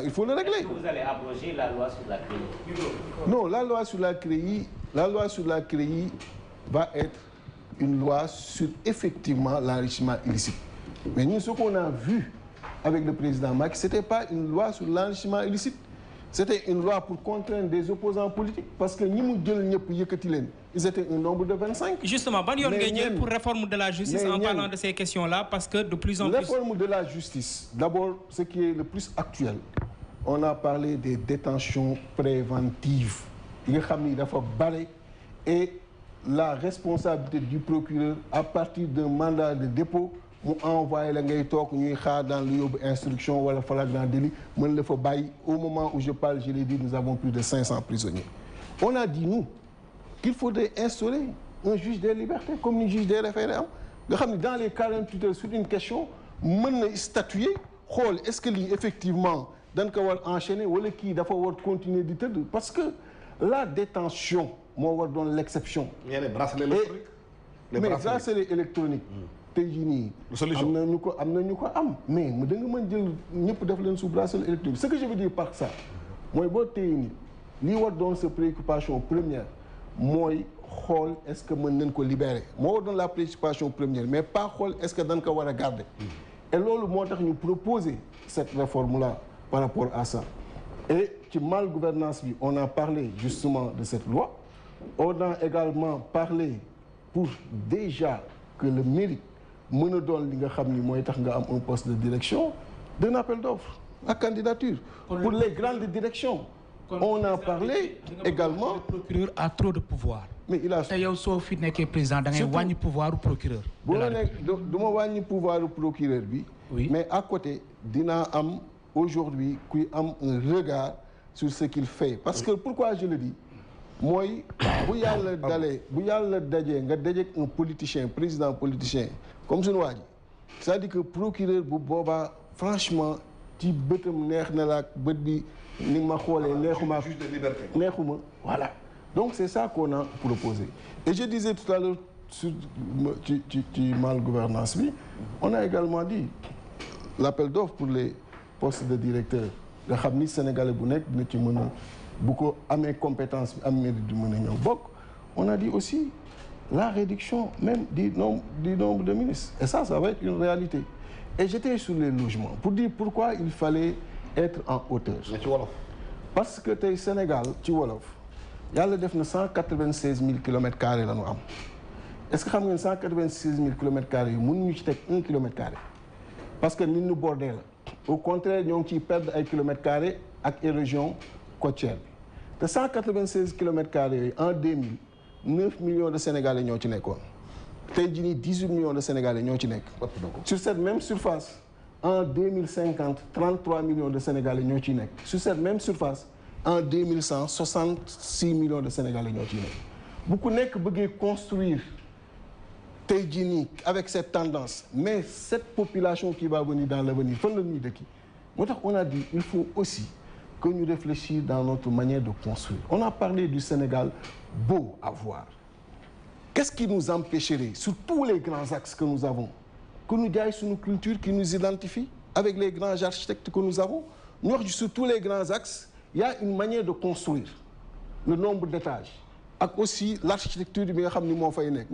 Il faut le régler. Est-ce que vous allez abroger la loi sur la CREI? Non, la loi sur la CREI va être une loi sur effectivement l'enrichissement illicite. Mais nous, ce qu'on a vu avec le président Macky, ce n'était pas une loi sur l'enrichissement illicite. C'était une loi pour contraindre des opposants politiques. Parce que nous, ils étaient un nombre de 25. Justement, ban yoon ngay jël pour réforme de la justice en parlant de ces questions-là, parce que de plus en plus... Réforme de la justice, d'abord, ce qui est le plus actuel, on a parlé des détentions préventives. Et la responsabilité du procureur, à partir d'un mandat de dépôt, mu envoyé la ngay toog ñuy xaar dans le yóbbu instruction wala flagrant délit mën la fa bàyyi. Au moment où je parle, je l'ai dit, nous avons plus de 500 prisonniers. On a dit, nous, qu'il faudrait instaurer un juge des libertés comme un juge des référés am nga xam ne dans les 48 heures sur une question mën na statuer xool est-ce que lii effectivement dañ ko war enchaîner wala kii dafa war continuer di tëdd parce que la détention moo war doon l'exception. mais bracelet électronique tey jii nii am na ñu ko am mais da nga mën jël ñëpp def leen sous bracelet électronique. Ce que je veux dire par ça mooy boo téye nii lii war doon sa préoccupation première mooy xool est-ce que mën nañ ko libérer moo war doon la préoccupation première mais pas xool est-ce que dañ ko war a garder. Et loolu moo tax ñu proposer cette réforme-là par rapport à ça. Et ci mal-gouvernance bi on a parlé justement de cette loi. On a également parlé pour déjà que le mérite mën a doon li nga xam ni mooy tax nga am un poste de direction d'un appel d'offres à candidature pour les grandes directions. On a parlé également. Le procureur a trop de pouvoir. Mais il a. te yow soo fi nekkee président da ngay wàññi pouvoir du procureur. bu ma nekk du ma wàññi pouvoir du procureur bi. Oui. Mais à côté dinaa am aujourd'hui kuy am un regard sur ce qu'il fait. Parce que pourquoi je le dis mooy bu yàlla dajee nga dajeek un politicien président politicien comme suñu waa ji c'est-à-dire que procureur bu boobaa franchement ci bëtam neex na la ak bët bi ni ma xoolee neexuma voilà. Donc c'est ça qu'on a proposé. Et je disais tout à l'heure sur ci mal-gouvernance bi on a également dit l'appel d'offres pour les postes de directeur nga xam ni sénégalais bu nekk dina ci mën a bu ko amee compétence bi am mérite di mën a ñëw bokk. On a dit aussi la réduction même du nombre de ministres et ça va être une réalité. Et j'étais sur les logements pour dire pourquoi il fallait être en hauteur. mais ci wolof. Parce que tey Sénégal ci wolof yàlla def na 196 000 kilomètres carrés la ñu am. Est-ce que xam ngeen 196 000 kilomètres carrés yi mënuñu ci teg 1 kilomètre carré parce que nit ñu bordé la. Au contraire ñoo ngi ciy perdre ay kilomètres carrés ak érosion côtière bi te 196 kilomètres carrés yooyu en 2000 9 millions de Sénégalais ñoo ci nekkoon tey jii nii 18 millions de Sénégalais ñoo ci nekk. Sur cette même surface en 2050 33 millions de Sénégalais ñoo ciy nekk. Sur cette même surface en 2100 66 millions de Sénégalais ñoo ciy nekk. bu ku nekk bëggee construire tey jii nii avec cette tendance mais cette population qui va venir dans l'avenir fan la ñuy dëkki moo tax on a dit il faut aussi que ñu réfléchir dans notre manière de construire. On a parlé du Sénégal beau à voir. Qu'est-ce qui nous empêcherait sur tous les grands axes que nous avons que ñu jaay suñu culture qui nous identifie avec les grands architectes que nous avons ñu wax sur tous les grands axes il y a une manière de construire le nombre d'étages ak aussi l'architecture bi nga xam ni moo fay nekk.